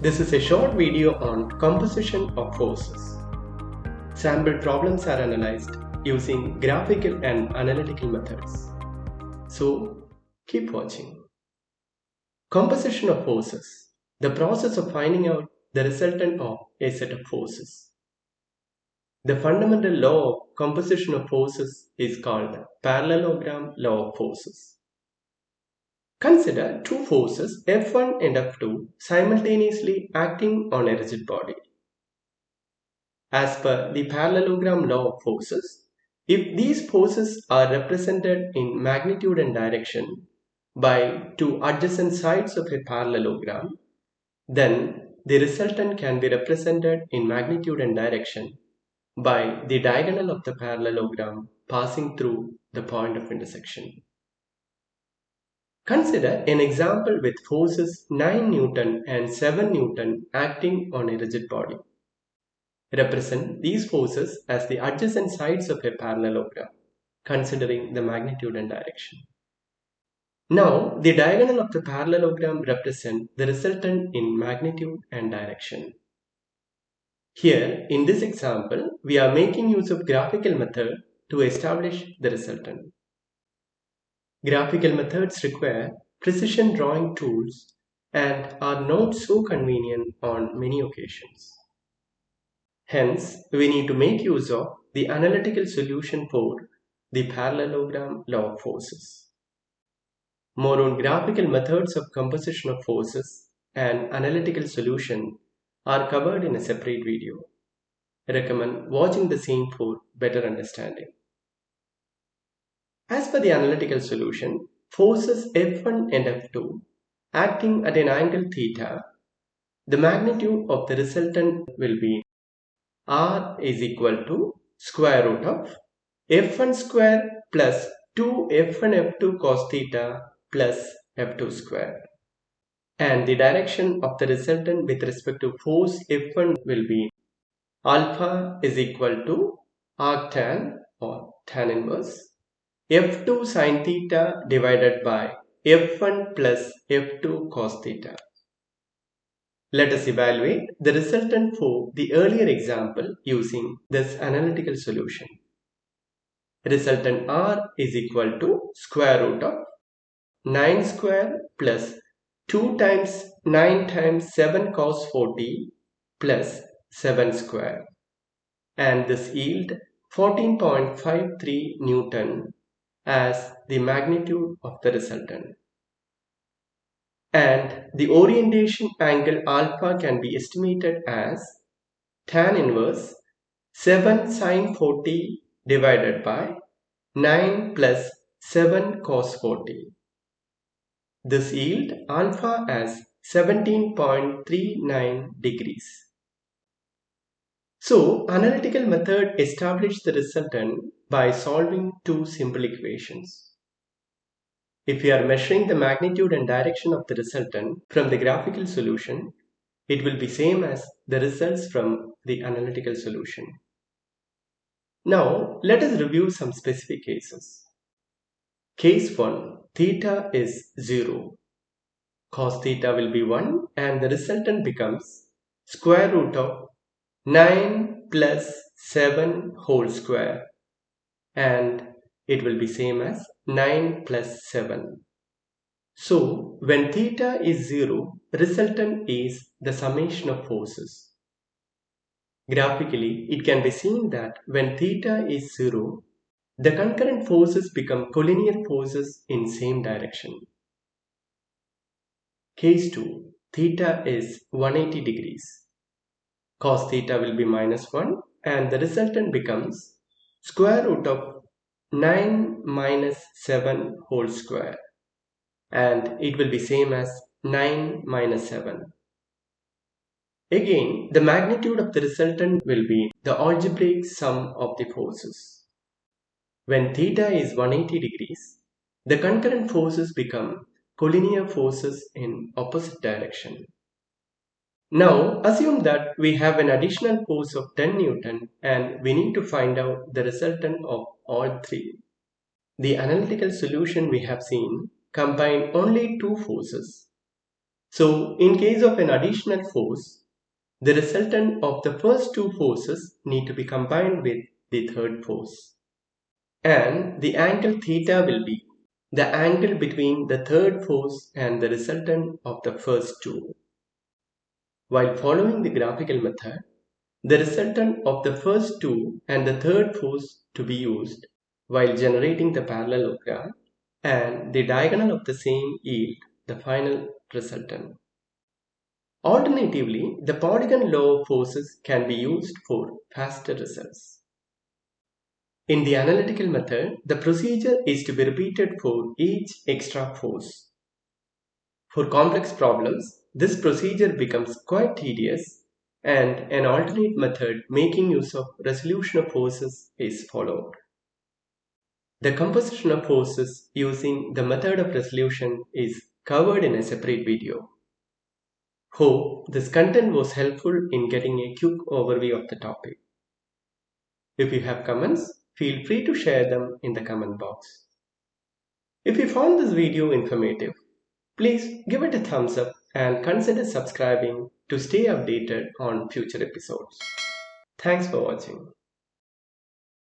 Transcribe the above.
This is a short video on composition of forces. Sample problems are analyzed using graphical and analytical methods. So, keep watching. Composition of forces. The process of finding out the resultant of a set of forces. The fundamental law of composition of forces is called the parallelogram law of forces. Consider two forces F1 and F2 simultaneously acting on a rigid body. As per the parallelogram law of forces, if these forces are represented in magnitude and direction by two adjacent sides of a parallelogram, then the resultant can be represented in magnitude and direction by the diagonal of the parallelogram passing through the point of intersection. Consider an example with forces 9 Newton and 7 Newton acting on a rigid body. Represent these forces as the adjacent sides of a parallelogram, considering the magnitude and direction. Now, the diagonal of the parallelogram represents the resultant in magnitude and direction. Here, in this example, we are making use of graphical method to establish the resultant. Graphical methods require precision drawing tools and are not so convenient on many occasions. Hence, we need to make use of the analytical solution for the parallelogram law of forces. More on graphical methods of composition of forces and analytical solution are covered in a separate video. I recommend watching the same for better understanding. As per the analytical solution, forces F1 and F2 acting at an angle theta, the magnitude of the resultant will be R is equal to square root of F1 square plus 2 F1 F2 cos theta plus F2 square. And the direction of the resultant with respect to force F1 will be alpha is equal to arctan or tan inverse F2 sin theta divided by F1 plus F2 cos theta. Let us evaluate the resultant for the earlier example using this analytical solution. Resultant R is equal to square root of 9 square plus 2 times 9 times 7 cos 40 plus 7 square, and this yield 14.53 Newton as the magnitude of the resultant. And the orientation angle alpha can be estimated as tan inverse 7 sin 40 divided by 9 plus 7 cos 40. This yield alpha as 17.39 degrees. So, analytical method established the resultant by solving two simple equations. If we are measuring the magnitude and direction of the resultant from the graphical solution, it will be same as the results from the analytical solution. Now, let us review some specific cases. Case 1, theta is 0. Cos theta will be 1 and the resultant becomes square root of 9 plus 7 whole square, and it will be same as 9 plus 7. So, when theta is 0, resultant is the summation of forces. Graphically, it can be seen that when theta is 0, the concurrent forces become collinear forces in same direction. Case 2, theta is 180 degrees. Cos theta will be minus 1 and the resultant becomes square root of 9 minus 7 whole square, and it will be same as 9 minus 7. Again, the magnitude of the resultant will be the algebraic sum of the forces. When theta is 180 degrees, the concurrent forces become collinear forces in opposite direction. Now, assume that we have an additional force of 10 Newton and we need to find out the resultant of all three. The analytical solution we have seen combine only two forces. So in case of an additional force, the resultant of the first two forces need to be combined with the third force. And the angle theta will be the angle between the third force and the resultant of the first two. While following the graphical method, the resultant of the first two and the third force to be used while generating the parallelogram, and the diagonal of the same yield the final resultant. Alternatively, the Polygon law of forces can be used for faster results. In the analytical method, the procedure is to be repeated for each extra force. For complex problems, this procedure becomes quite tedious, and an alternate method making use of resolution of forces is followed. The composition of forces using the method of resolution is covered in a separate video. Hope this content was helpful in getting a quick overview of the topic. If you have comments, feel free to share them in the comment box. If you found this video informative, please give it a thumbs up and consider subscribing to stay updated on future episodes. Thanks for watching.